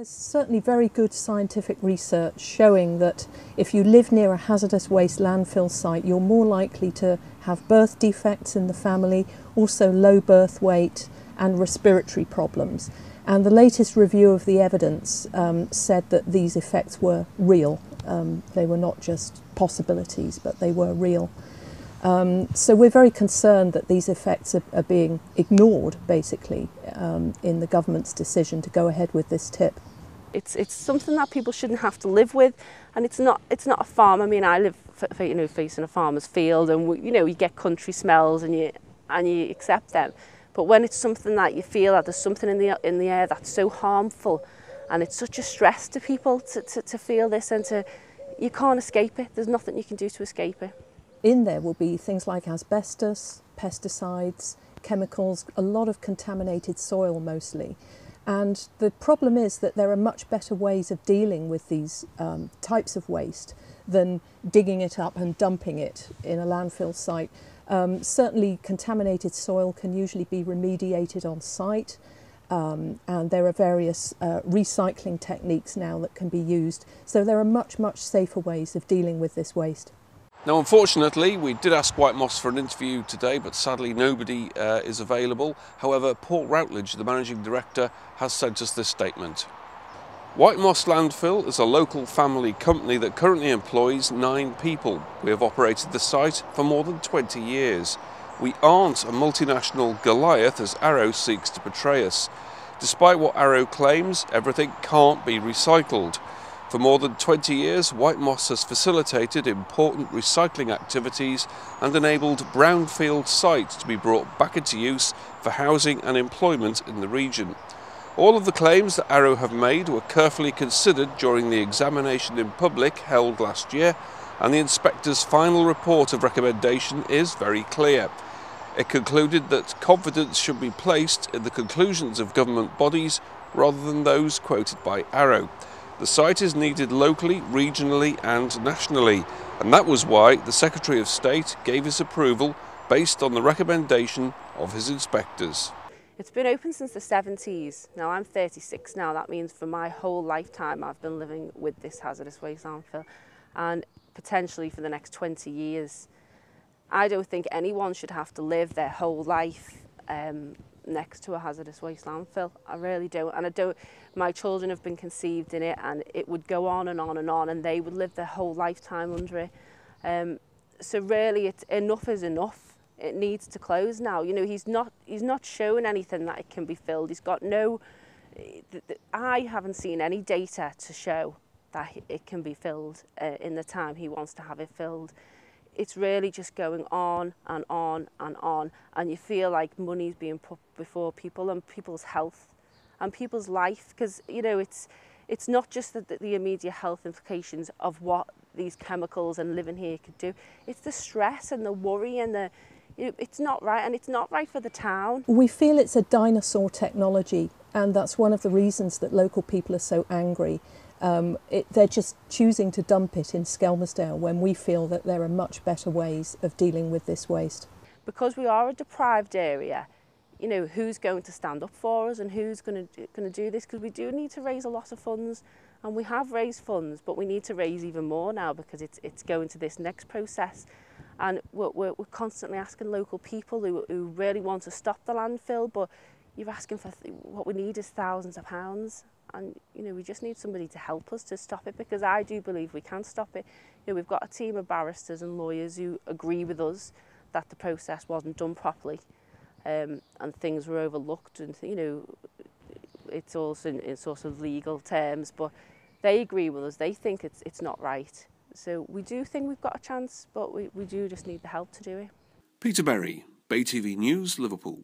There's certainly very good scientific research showing that if you live near a hazardous waste landfill site, you're more likely to have birth defects in the family, also low birth weight and respiratory problems. And the latest review of the evidence said that these effects were real. They were not just possibilities, but they were real. So we're very concerned that these effects are being ignored, basically, in the government's decision to go ahead with this tip. It's something that people shouldn't have to live with, and it's not a farm. I mean, I live facing a farmer's field, and you get country smells, and you accept them. But when it's something that you feel that there's something in the air that's so harmful, and it's such a stress to people to feel this, and you can't escape it. There's nothing you can do to escape it. In there will be things like asbestos, pesticides, chemicals, a lot of contaminated soil mostly. And the problem is that there are much better ways of dealing with these types of waste than digging it up and dumping it in a landfill site. Certainly contaminated soil can usually be remediated on site, and there are various recycling techniques now that can be used. So there are much safer ways of dealing with this waste. Now, unfortunately, we did ask Whitemoss for an interview today, but sadly nobody is available. However, Paul Routledge, the Managing Director, has sent us this statement. Whitemoss Landfill is a local family company that currently employs 9 people. We have operated the site for more than 20 years. We aren't a multinational Goliath as Arrow seeks to portray us. Despite what Arrow claims, everything can't be recycled. For more than 20 years, Whitemoss has facilitated important recycling activities and enabled brownfield sites to be brought back into use for housing and employment in the region. All of the claims that Arrow have made were carefully considered during the examination in public held last year, and the inspector's final report of recommendation is very clear. It concluded that confidence should be placed in the conclusions of government bodies rather than those quoted by Arrow. The site is needed locally, regionally and nationally, and that was why the Secretary of State gave his approval based on the recommendation of his inspectors. It's been open since the 70s. Now I'm 36 now. That means for my whole lifetime I've been living with this hazardous waste landfill, and potentially for the next 20 years. I don't think anyone should have to live their whole life next to a hazardous waste landfill. I really don't. And my children have been conceived in it, and it would go on and on and on, and they would live their whole lifetime under it. So really, enough is enough. It needs to close now. You know, he's not shown anything that it can be filled. He's got no, I haven't seen any data to show that it can be filled in the time he wants to have it filled. It's really just going on and on and on, and you feel like money's being put before people and people's health and people's life, because it's not just the immediate health implications of what these chemicals and living here could do. It's the stress and the worry and it's not right, and it's not right for the town. We feel it's a dinosaur technology, and that's one of the reasons that local people are so angry. They're just choosing to dump it in Skelmersdale when we feel that there are much better ways of dealing with this waste. Because we are a deprived area, who's going to stand up for us and who's going to do this? Because we do need to raise a lot of funds, and we have raised funds, but we need to raise even more now because it's going to this next process. And we're constantly asking local people who really want to stop the landfill, but you're asking for what we need is thousands of pounds. And we just need somebody to help us to stop it, because I do believe we can stop it. We've got a team of barristers and lawyers who agree with us that the process wasn't done properly, and things were overlooked, and it's also in sort of legal terms, but they agree with us. They think it's not right. So we do think we've got a chance, but we do just need the help to do it. Peter Berry, Bay TV News, Liverpool.